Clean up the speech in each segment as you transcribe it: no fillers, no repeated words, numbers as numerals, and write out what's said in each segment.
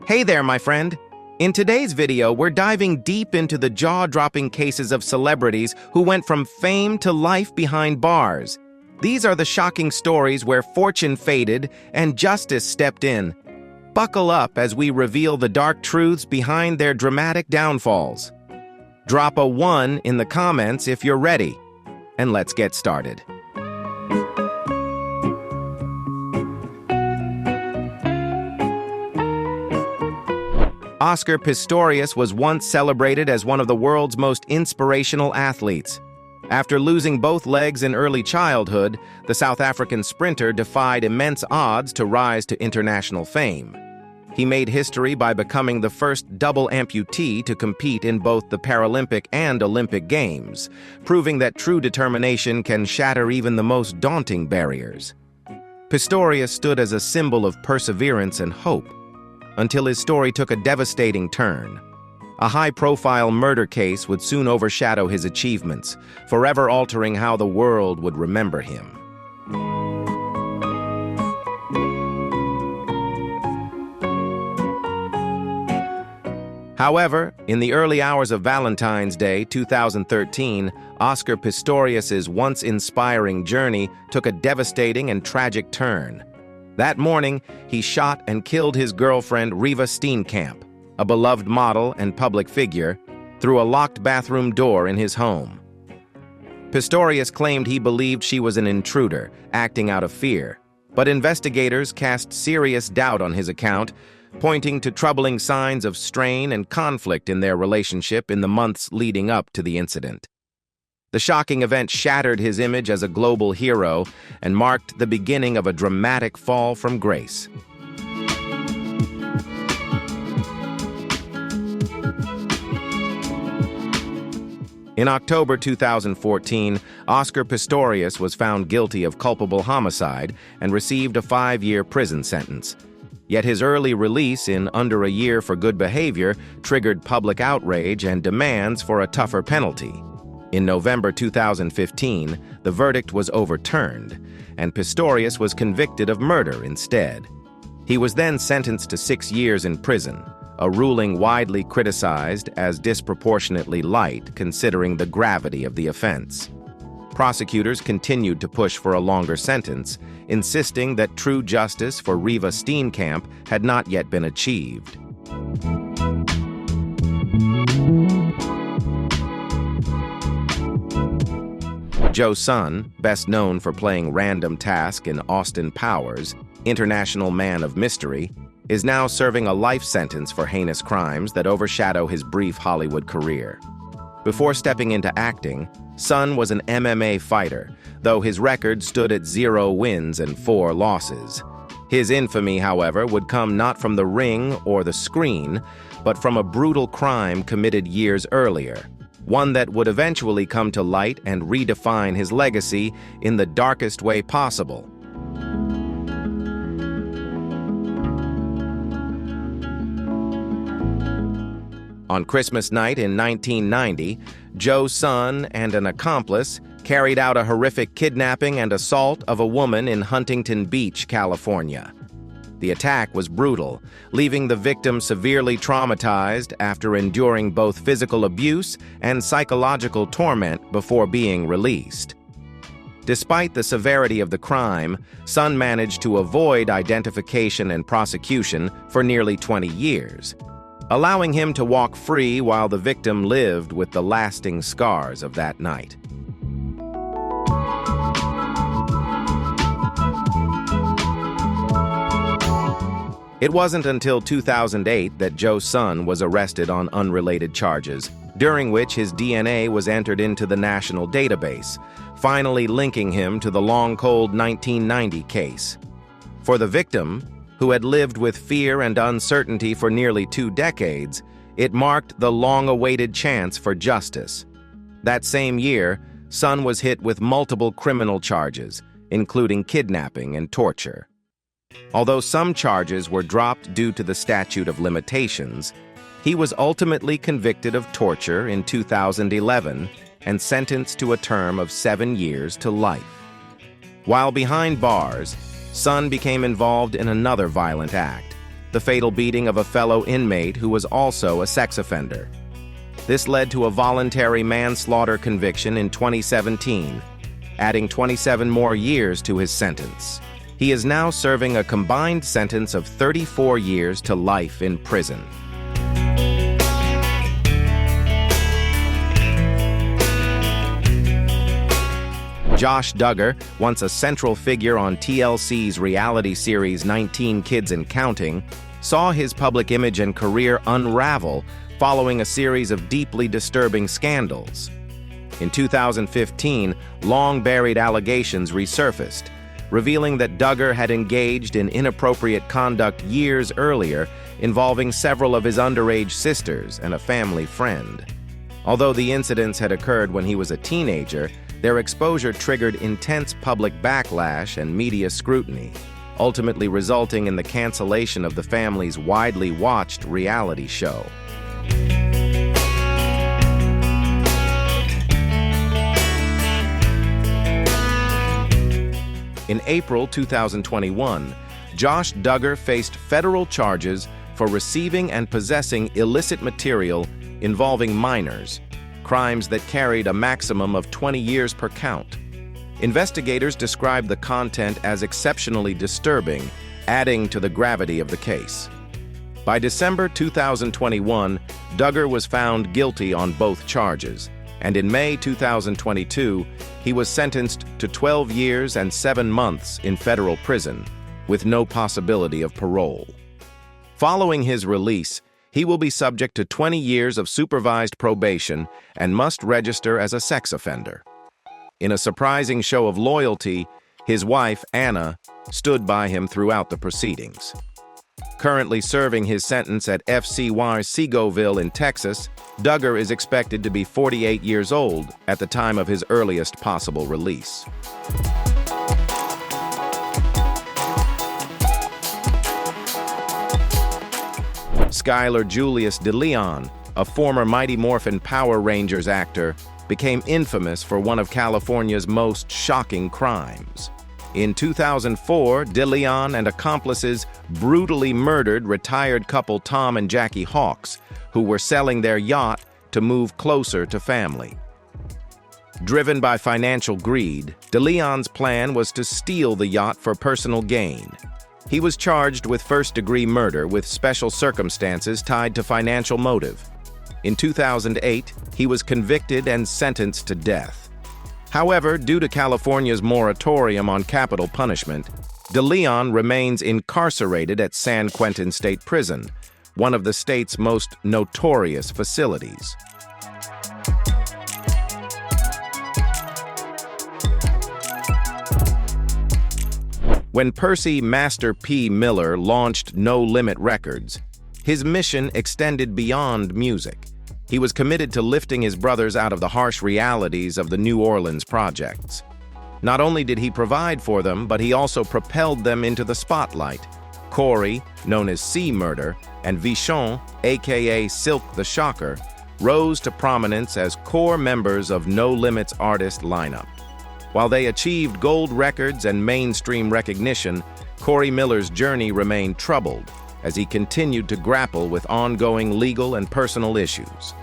Hey there, my friend. In today's video, we're diving deep into the jaw-dropping cases of celebrities who went from fame to life behind bars. These are the shocking stories where fortune faded and justice stepped in. Buckle up as we reveal the dark truths behind their dramatic downfalls. Drop a 1 in the comments if you're ready, and let's get started. Oscar Pistorius was once celebrated as one of the world's most inspirational athletes. After losing both legs in early childhood, the South African sprinter defied immense odds to rise to international fame. He made history by becoming the first double amputee to compete in both the Paralympic and Olympic Games, proving that true determination can shatter even the most daunting barriers. Pistorius stood as a symbol of perseverance and hope, until his story took a devastating turn. A high-profile murder case would soon overshadow his achievements, forever altering how the world would remember him. However, in the early hours of Valentine's Day 2013, Oscar Pistorius's once inspiring journey took a devastating and tragic turn. That morning, he shot and killed his girlfriend R.O.T.T.I.N.G, a beloved model and public figure, through a locked bathroom door in his home. Pistorius claimed he believed she was an intruder, acting out of fear, but investigators cast serious doubt on his account, pointing to troubling signs of strain and conflict in their relationship in the months leading up to the incident. The shocking event shattered his image as a global hero and marked the beginning of a dramatic fall from grace. In October 2014, Oscar Pistorius was found guilty of culpable homicide and received a 5-year prison sentence. Yet his early release in under a year for good behavior triggered public outrage and demands for a tougher penalty. In November 2015, the verdict was overturned, and Pistorius was convicted of murder instead. He was then sentenced to 6 years in prison, a ruling widely criticized as disproportionately light considering the gravity of the offense. Prosecutors continued to push for a longer sentence, insisting that true justice for R.O.T.T.I.N.G had not yet been achieved. Joe Sun, best known for playing Random Task in Austin Powers' International Man of Mystery, is now serving a life sentence for heinous crimes that overshadow his brief Hollywood career. Before stepping into acting, Sun was an MMA fighter, though his record stood at 0 wins and 4 losses. His infamy, however, would come not from the ring or the screen, but from a brutal crime committed years earlier, one that would eventually come to light and redefine his legacy in the darkest way possible. On Christmas night in 1990, Joe Sun and an accomplice carried out a horrific kidnapping and assault of a woman in Huntington Beach, California. The attack was brutal, leaving the victim severely traumatized after enduring both physical abuse and psychological torment before being released. Despite the severity of the crime, Sun managed to avoid identification and prosecution for nearly 20 years, allowing him to walk free while the victim lived with the lasting scars of that night. It wasn't until 2008 that Joe Sun was arrested on unrelated charges, during which his DNA was entered into the national database, finally linking him to the long-cold 1990 case. For the victim, who had lived with fear and uncertainty for nearly 2 decades, it marked the long-awaited chance for justice. That same year, Sun was hit with multiple criminal charges, including kidnapping and torture. Although some charges were dropped due to the statute of limitations, he was ultimately convicted of torture in 2011 and sentenced to a term of 7 years to life. While behind bars, Sun became involved in another violent act, the the fatal beating of a fellow inmate who was also a sex offender. This led to a voluntary manslaughter conviction in 2017, adding 27 more years to his sentence. He is now serving a combined sentence of 34 years to life in prison. Josh Duggar, once a central figure on TLC's reality series 19 Kids and Counting, saw his public image and career unravel following a series of deeply disturbing scandals. In 2015, long-buried allegations resurfaced, revealing that Duggar had engaged in inappropriate conduct years earlier involving several of his underage sisters and a family friend. Although the incidents had occurred when he was a teenager, their exposure triggered intense public backlash and media scrutiny, ultimately resulting in the cancellation of the family's widely watched reality show. In April 2021, Josh Duggar faced federal charges for receiving and possessing illicit material involving minors, crimes that carried a maximum of 20 years per count. Investigators described the content as exceptionally disturbing, adding to the gravity of the case. By December 2021, Duggar was found guilty on both charges, and in May 2022, he was sentenced to 12 years and 7 months in federal prison, with no possibility of parole. Following his release, he will be subject to 20 years of supervised probation and must register as a sex offender. In a surprising show of loyalty, his wife, Anna, stood by him throughout the proceedings. Currently serving his sentence at FCY Segoville in Texas, Duggar is expected to be 48 years old at the time of his earliest possible release. Skylar Julius DeLeon, a former Mighty Morphin Power Rangers actor, became infamous for one of California's most shocking crimes. In 2004, DeLeon and accomplices brutally murdered retired couple Tom and Jackie Hawks, who were selling their yacht to move closer to family. Driven by financial greed, DeLeon's plan was to steal the yacht for personal gain. He was charged with first-degree murder with special circumstances tied to financial motive. In 2008, he was convicted and sentenced to death. However, due to California's moratorium on capital punishment, DeLeon remains incarcerated at San Quentin State Prison, one of the state's most notorious facilities. When Percy Master P. Miller launched No Limit Records, his mission extended beyond music. He was committed to lifting his brothers out of the harsh realities of the New Orleans projects. Not only did he provide for them, but he also propelled them into the spotlight. Corey, known as C Murder, and Vichon, aka Silk the Shocker, rose to prominence as core members of No Limit's artist lineup. While they achieved gold records and mainstream recognition, Corey Miller's journey remained troubled as he continued to grapple with ongoing legal and personal issues.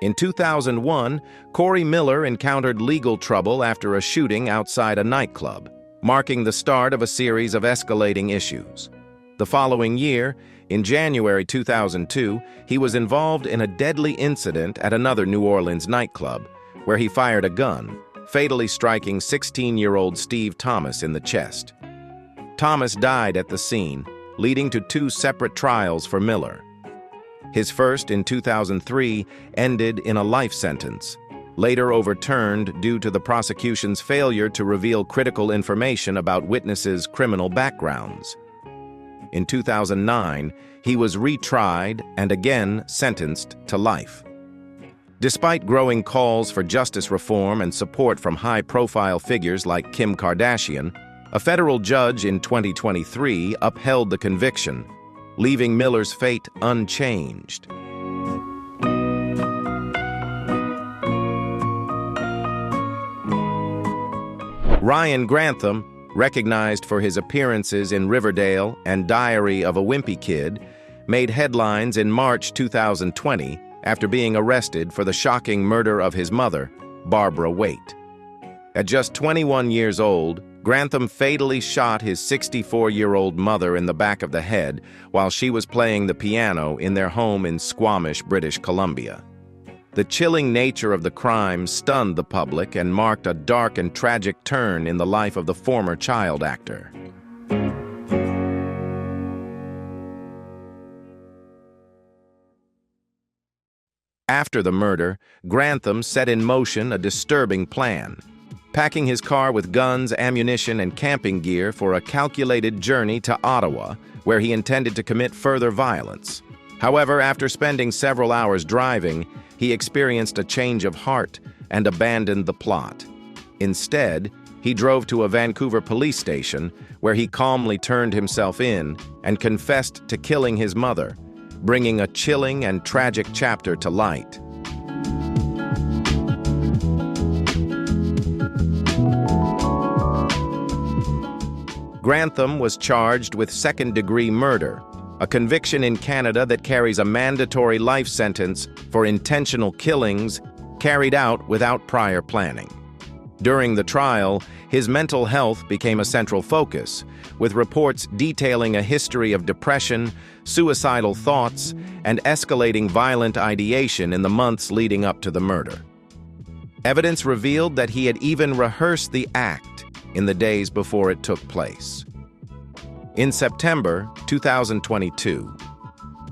In 2001, Corey Miller encountered legal trouble after a shooting outside a nightclub, marking the start of a series of escalating issues. The following year, in January 2002, he was involved in a deadly incident at another New Orleans nightclub, where he fired a gun, fatally striking 16-year-old Steve Thomas in the chest. Thomas died at the scene, leading to 2 separate trials for Miller. His first, in 2003, ended in a life sentence, later overturned due to the prosecution's failure to reveal critical information about witnesses' criminal backgrounds. In 2009, he was retried and again sentenced to life. Despite growing calls for justice reform and support from high-profile figures like Kim Kardashian, a federal judge in 2023 upheld the conviction, leaving Miller's fate unchanged. Ryan Grantham, recognized for his appearances in Riverdale and Diary of a Wimpy Kid, made headlines in March 2020 after being arrested for the shocking murder of his mother, Barbara Waite. At just 21 years old, Grantham fatally shot his 64-year-old mother in the back of the head while she was playing the piano in their home in Squamish, British Columbia. The chilling nature of the crime stunned the public and marked a dark and tragic turn in the life of the former child actor. After the murder, Grantham set in motion a disturbing plan, packing his car with guns, ammunition, and camping gear for a calculated journey to Ottawa, where he intended to commit further violence. However, after spending several hours driving, he experienced a change of heart and abandoned the plot. Instead, he drove to a Vancouver police station, where he calmly turned himself in and confessed to killing his mother, bringing a chilling and tragic chapter to light. Grantham was charged with second-degree murder, a conviction in Canada that carries a mandatory life sentence for intentional killings carried out without prior planning. During the trial, his mental health became a central focus, with reports detailing a history of depression, suicidal thoughts, and escalating violent ideation in the months leading up to the murder. Evidence revealed that he had even rehearsed the act in the days before it took place. In September 2022,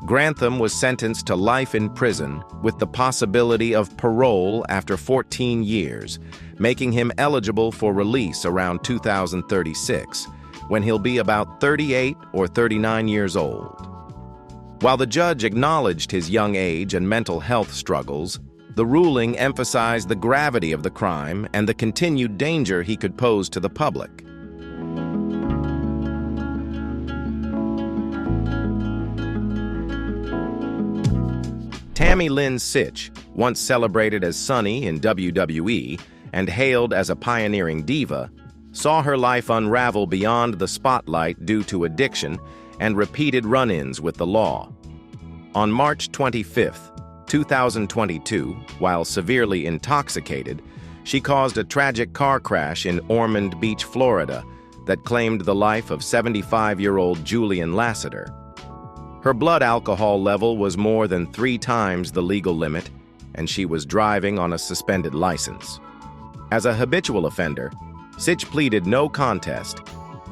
Grantham was sentenced to life in prison with the possibility of parole after 14 years, making him eligible for release around 2036, when he'll be about 38 or 39 years old. While the judge acknowledged his young age and mental health struggles, the ruling emphasized the gravity of the crime and the continued danger he could pose to the public. Tammy Lynn Sitch, once celebrated as Sunny in WWE and hailed as a pioneering diva, saw her life unravel beyond the spotlight due to addiction and repeated run-ins with the law. On March 25, 2022, while severely intoxicated, she caused a tragic car crash in Ormond Beach, Florida, that claimed the life of 75-year-old Julian Lassiter. Her blood alcohol level was more than 3 times the legal limit, and she was driving on a suspended license. As a habitual offender, Sitch pleaded no contest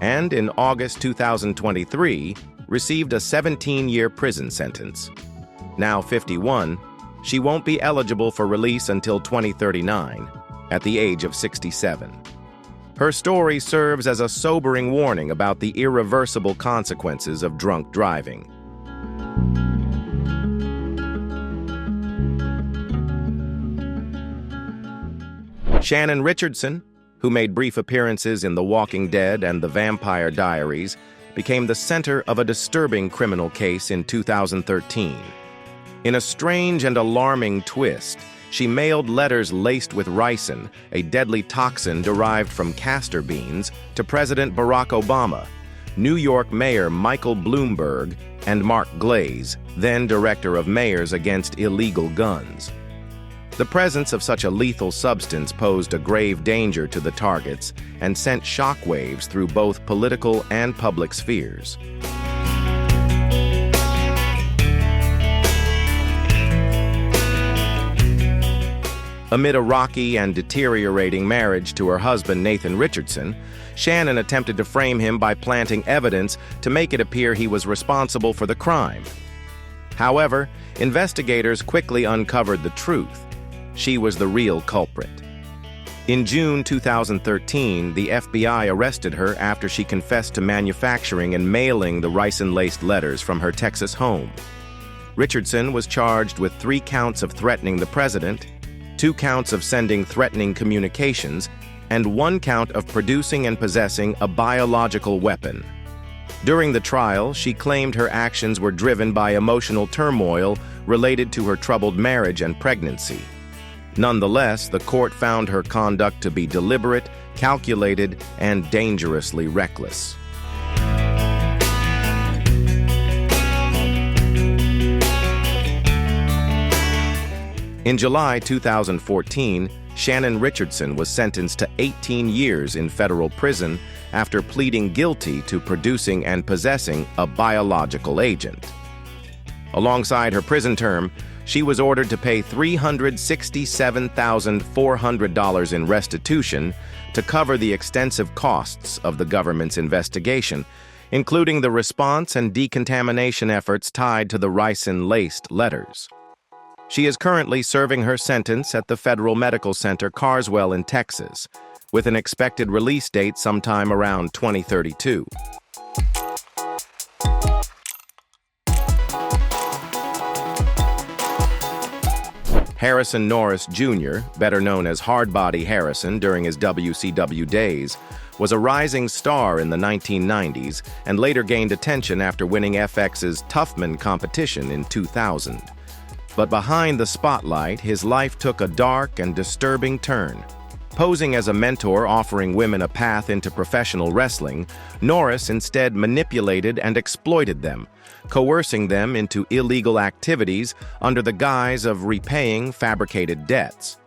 and, in August 2023, received a 17-year prison sentence. Now 51, she won't be eligible for release until 2039, at the age of 67. Her story serves as a sobering warning about the irreversible consequences of drunk driving. Shannon Richardson, who made brief appearances in The Walking Dead and The Vampire Diaries, became the center of a disturbing criminal case in 2013. In a strange and alarming twist, she mailed letters laced with ricin, a deadly toxin derived from castor beans, to President Barack Obama, New York Mayor Michael Bloomberg, and Mark Glaze, then Director of Mayors Against Illegal Guns. The presence of such a lethal substance posed a grave danger to the targets and sent shockwaves through both political and public spheres. Amid a rocky and deteriorating marriage to her husband Nathan Richardson, Shannon attempted to frame him by planting evidence to make it appear he was responsible for the crime. However, investigators quickly uncovered the truth. She was the real culprit. In June 2013, the FBI arrested her after she confessed to manufacturing and mailing the ricin-laced letters from her Texas home. Richardson was charged with 3 counts of threatening the president, 2 counts of sending threatening communications, and 1 count of producing and possessing a biological weapon. During the trial, she claimed her actions were driven by emotional turmoil related to her troubled marriage and pregnancy. Nonetheless, the court found her conduct to be deliberate, calculated, and dangerously reckless. In July 2014, Shannon Richardson was sentenced to 18 years in federal prison after pleading guilty to producing and possessing a biological agent. Alongside her prison term, she was ordered to pay $367,400 in restitution to cover the extensive costs of the government's investigation, including the response and decontamination efforts tied to the ricin-laced letters. She is currently serving her sentence at the Federal Medical Center Carswell in Texas, with an expected release date sometime around 2032. Harrison Norris Jr., better known as Hardbody Harrison during his WCW days, was a rising star in the 1990s and later gained attention after winning FX's Toughman competition in 2000. But behind the spotlight, his life took a dark and disturbing turn. Posing as a mentor offering women a path into professional wrestling, Norris instead manipulated and exploited them, coercing them into illegal activities under the guise of repaying fabricated debts.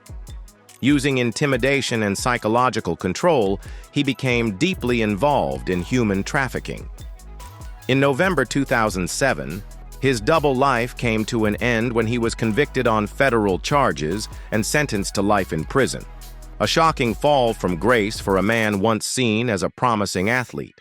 Using intimidation and psychological control, he became deeply involved in human trafficking. In November 2007, his double life came to an end when he was convicted on federal charges and sentenced to life in prison. A shocking fall from grace for a man once seen as a promising athlete.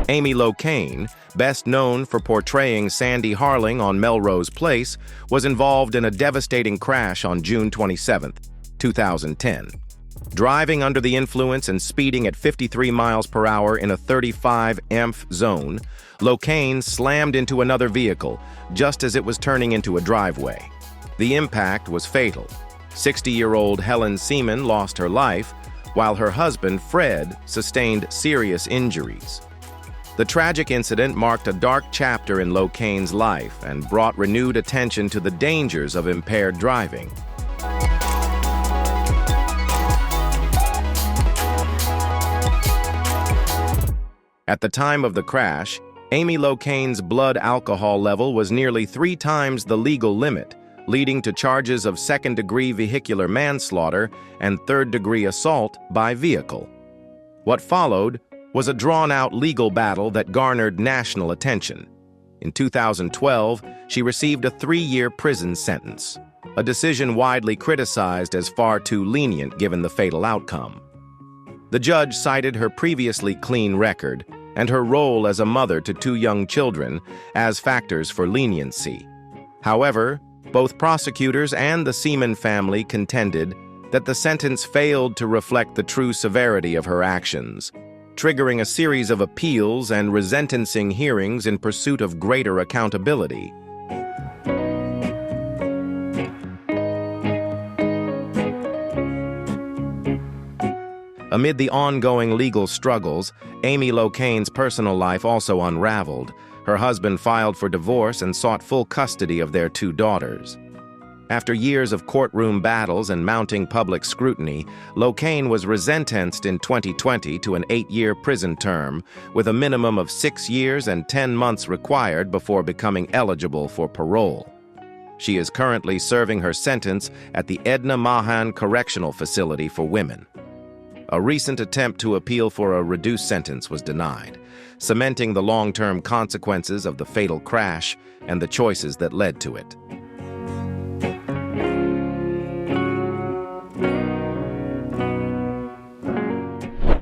Amy Locane, best known for portraying Sandy Harling on Melrose Place, was involved in a devastating crash on June 27, 2010. Driving under the influence and speeding at 53 miles per hour in a 35 mph zone, Locane slammed into another vehicle just as it was turning into a driveway. The impact was fatal. 60-year-old Helen Seaman lost her life, while her husband, Fred, sustained serious injuries. The tragic incident marked a dark chapter in Locane's life and brought renewed attention to the dangers of impaired driving. At the time of the crash, Amy Locane's blood alcohol level was nearly 3 times the legal limit, leading to charges of second-degree vehicular manslaughter and third-degree assault by vehicle. What followed was a drawn-out legal battle that garnered national attention. In 2012, she received a 3-year prison sentence, a decision widely criticized as far too lenient given the fatal outcome. The judge cited her previously clean record and her role as a mother to 2 young children as factors for leniency. However, both prosecutors and the Seaman family contended that the sentence failed to reflect the true severity of her actions, triggering a series of appeals and resentencing hearings in pursuit of greater accountability. Amid the ongoing legal struggles, Amy Locane's personal life also unraveled. Her husband filed for divorce and sought full custody of their 2 daughters. After years of courtroom battles and mounting public scrutiny, Locane was resentenced in 2020 to an 8-year prison term, with a minimum of 6 years and 10 months required before becoming eligible for parole. She is currently serving her sentence at the Edna Mahan Correctional Facility for Women. A recent attempt to appeal for a reduced sentence was denied, cementing the long-term consequences of the fatal crash and the choices that led to it.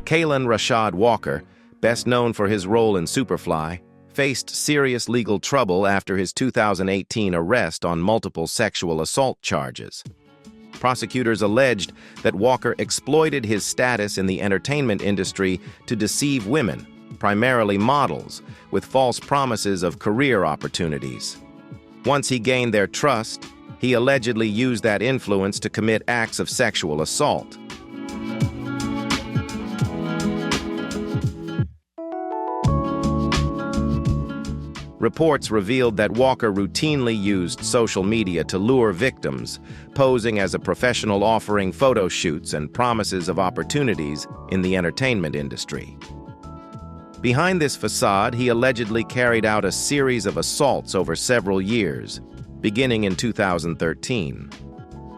Kalen Rashad Walker, best known for his role in Superfly, faced serious legal trouble after his 2018 arrest on multiple sexual assault charges. Prosecutors alleged that Walker exploited his status in the entertainment industry to deceive women, primarily models, with false promises of career opportunities. Once he gained their trust, he allegedly used that influence to commit acts of sexual assault. Reports revealed that Walker routinely used social media to lure victims, posing as a professional offering photo shoots and promises of opportunities in the entertainment industry. Behind this facade, he allegedly carried out a series of assaults over several years, beginning in 2013.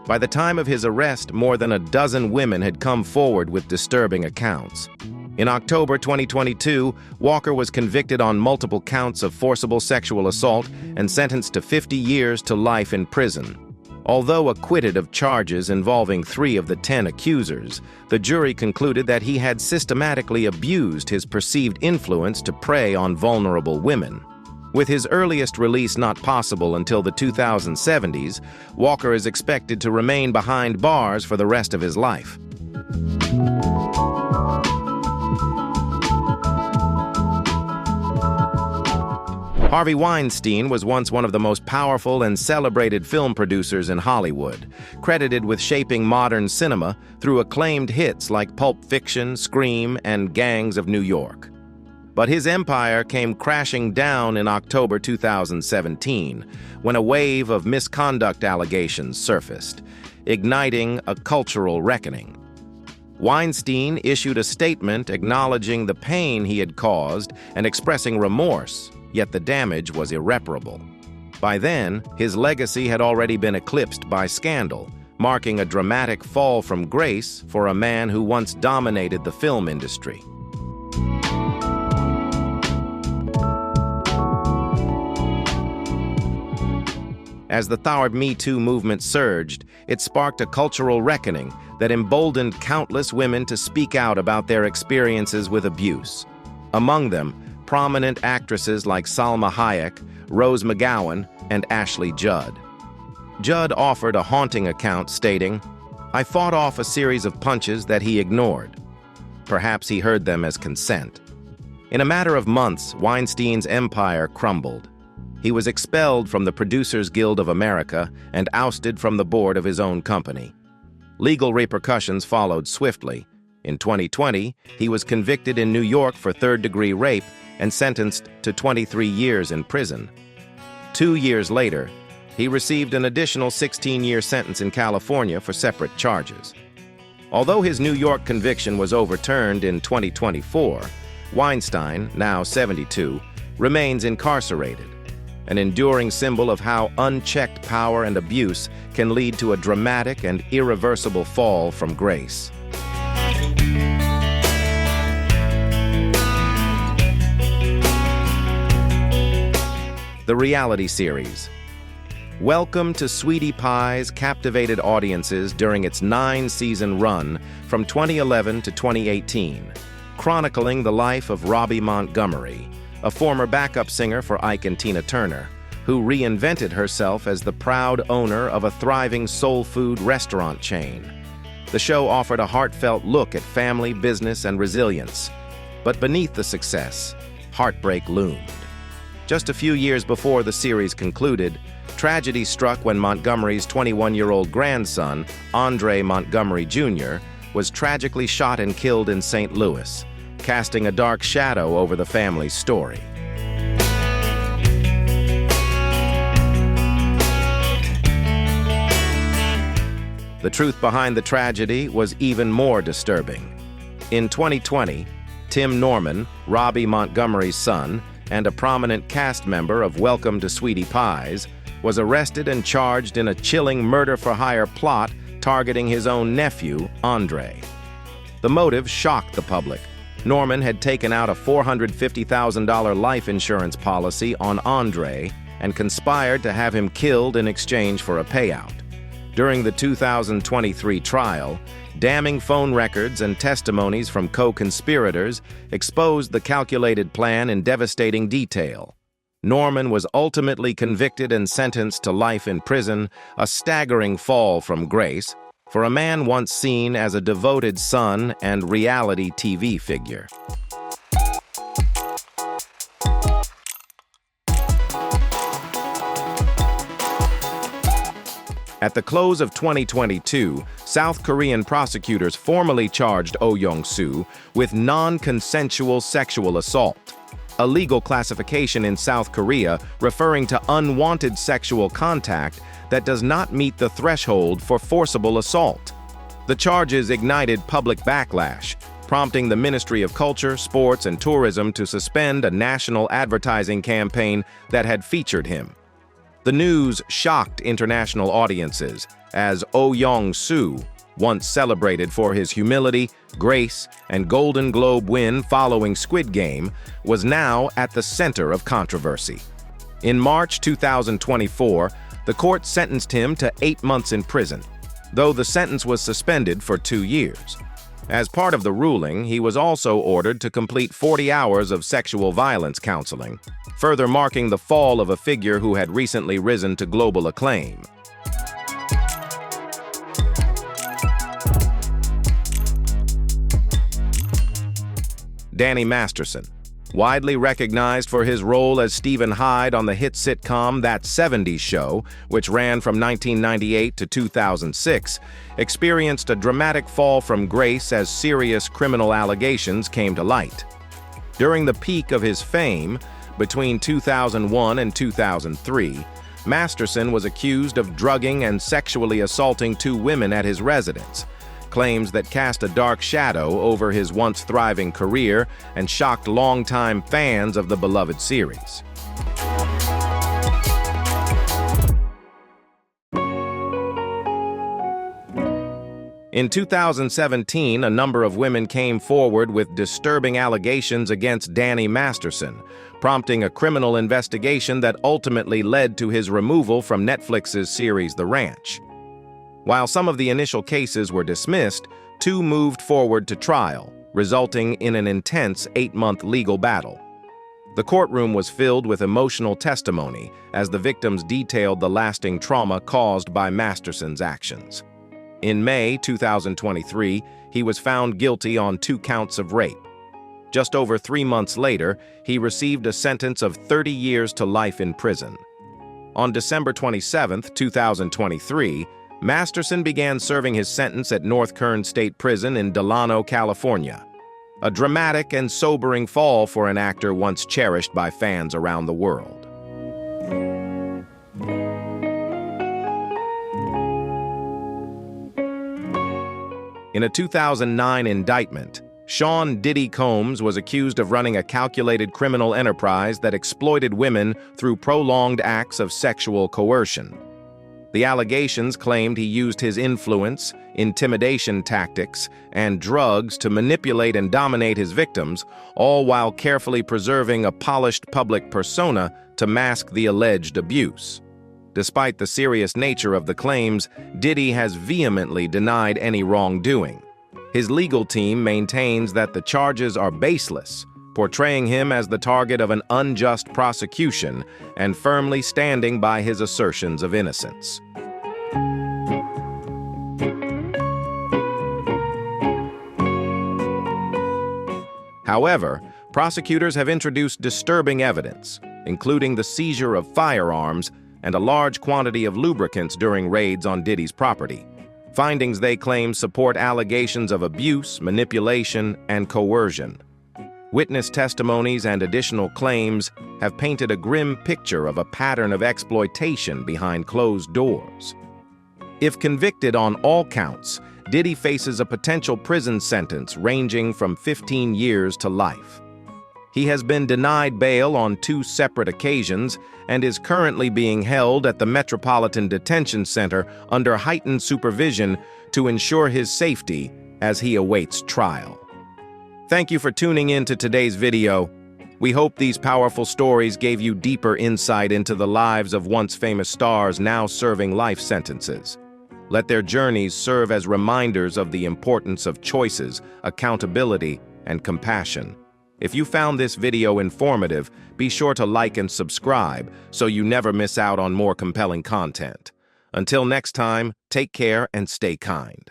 By the time of his arrest, more than a dozen women had come forward with disturbing accounts. In October 2022, Walker was convicted on multiple counts of forcible sexual assault and sentenced to 50 years to life in prison. Although acquitted of charges involving 3 of the 10 accusers, the jury concluded that he had systematically abused his perceived influence to prey on vulnerable women. With his earliest release not possible until the 2070s, Walker is expected to remain behind bars for the rest of his life. Harvey Weinstein was once one of the most powerful and celebrated film producers in Hollywood, credited with shaping modern cinema through acclaimed hits like Pulp Fiction, Scream, and Gangs of New York. But his empire came crashing down in October 2017, when a wave of misconduct allegations surfaced, igniting a cultural reckoning. Weinstein issued a statement acknowledging the pain he had caused and expressing remorse, yet the damage was irreparable. By then, his legacy had already been eclipsed by scandal, marking a dramatic fall from grace for a man who once dominated the film industry. As the Me Too movement surged, it sparked a cultural reckoning that emboldened countless women to speak out about their experiences with abuse. Among them, prominent actresses like Salma Hayek, Rose McGowan, and Ashley Judd. Judd offered a haunting account stating, "I fought off a series of punches that he ignored. Perhaps he heard them as consent." In a matter of months, Weinstein's empire crumbled. He was expelled from the Producers Guild of America and ousted from the board of his own company. Legal repercussions followed swiftly. In 2020, he was convicted in New York for third-degree rape and sentenced to 23 years in prison. 2 years later, he received an additional 16-year sentence in California for separate charges. Although his New York conviction was overturned in 2024, Weinstein, now 72, remains incarcerated, an enduring symbol of how unchecked power and abuse can lead to a dramatic and irreversible fall from grace. The reality series. Welcome to Sweetie Pie's captivated audiences during its 9-season run from 2011 to 2018, chronicling the life of Robbie Montgomery, a former backup singer for Ike and Tina Turner, who reinvented herself as the proud owner of a thriving soul food restaurant chain. The show offered a heartfelt look at family, business, and resilience. But beneath the success, heartbreak loomed. Just a few years before the series concluded, tragedy struck when Montgomery's 21-year-old grandson, Andre Montgomery Jr., was tragically shot and killed in St. Louis, casting a dark shadow over the family's story. The truth behind the tragedy was even more disturbing. In 2020, Tim Norman, Robbie Montgomery's son, and a prominent cast member of Welcome to Sweetie Pies, was arrested and charged in a chilling murder-for-hire plot targeting his own nephew, Andre. The motive shocked the public. Norman had taken out a $450,000 life insurance policy on Andre and conspired to have him killed in exchange for a payout. During the 2023 trial, damning phone records and testimonies from co-conspirators exposed the calculated plan in devastating detail. Norman was ultimately convicted and sentenced to life in prison, a staggering fall from grace for a man once seen as a devoted son and reality TV figure. At the close of 2022, South Korean prosecutors formally charged Oh Young-soo with non-consensual sexual assault. a legal classification in South Korea referring to unwanted sexual contact that does not meet the threshold for forcible assault. The charges ignited public backlash, prompting the Ministry of Culture, Sports, and Tourism to suspend a national advertising campaign that had featured him. The news shocked international audiences as Oh Yong-soo, once celebrated for his humility, grace, and Golden Globe win following Squid Game, was now at the center of controversy. In March 2024, the court sentenced him to 8 months in prison, though the sentence was suspended for 2 years. As part of the ruling, he was also ordered to complete 40 hours of sexual violence counseling, further marking the fall of a figure who had recently risen to global acclaim. Danny Masterson, widely recognized for his role as Stephen Hyde on the hit sitcom That 70s Show, which ran from 1998 to 2006, experienced a dramatic fall from grace as serious criminal allegations came to light. During the peak of his fame, between 2001 and 2003, Masterson was accused of drugging and sexually assaulting 2 women at his residence, claims that cast a dark shadow over his once thriving career and shocked longtime fans of the beloved series. In 2017, a number of women came forward with disturbing allegations against Danny Masterson, prompting a criminal investigation that ultimately led to his removal from Netflix's series The Ranch. While some of the initial cases were dismissed, 2 moved forward to trial, resulting in an intense 8-month legal battle. The courtroom was filled with emotional testimony as the victims detailed the lasting trauma caused by Masterson's actions. In May 2023, he was found guilty on 2 counts of rape. Just over 3 months later, he received a sentence of 30 years to life in prison. On December 27, 2023, Masterson began serving his sentence at North Kern State Prison in Delano, California. A dramatic and sobering fall for an actor once cherished by fans around the world. In a 2009 indictment, Sean Diddy Combs was accused of running a calculated criminal enterprise that exploited women through prolonged acts of sexual coercion. The allegations claimed he used his influence, intimidation tactics, and drugs to manipulate and dominate his victims, all while carefully preserving a polished public persona to mask the alleged abuse. Despite the serious nature of the claims, Diddy has vehemently denied any wrongdoing. His legal team maintains that the charges are baseless, portraying him as the target of an unjust prosecution and firmly standing by his assertions of innocence. However, prosecutors have introduced disturbing evidence, including the seizure of firearms and a large quantity of lubricants during raids on Diddy's property. Findings they claim support allegations of abuse, manipulation, and coercion. Witness testimonies and additional claims have painted a grim picture of a pattern of exploitation behind closed doors. If convicted on all counts, Diddy faces a potential prison sentence ranging from 15 years to life. He has been denied bail on 2 separate occasions and is currently being held at the Metropolitan Detention Center under heightened supervision to ensure his safety as he awaits trial. Thank you for tuning in to today's video. We hope these powerful stories gave you deeper insight into the lives of once famous stars now serving life sentences. Let their journeys serve as reminders of the importance of choices, accountability, and compassion. If you found this video informative, be sure to like and subscribe so you never miss out on more compelling content. Until next time, take care and stay kind.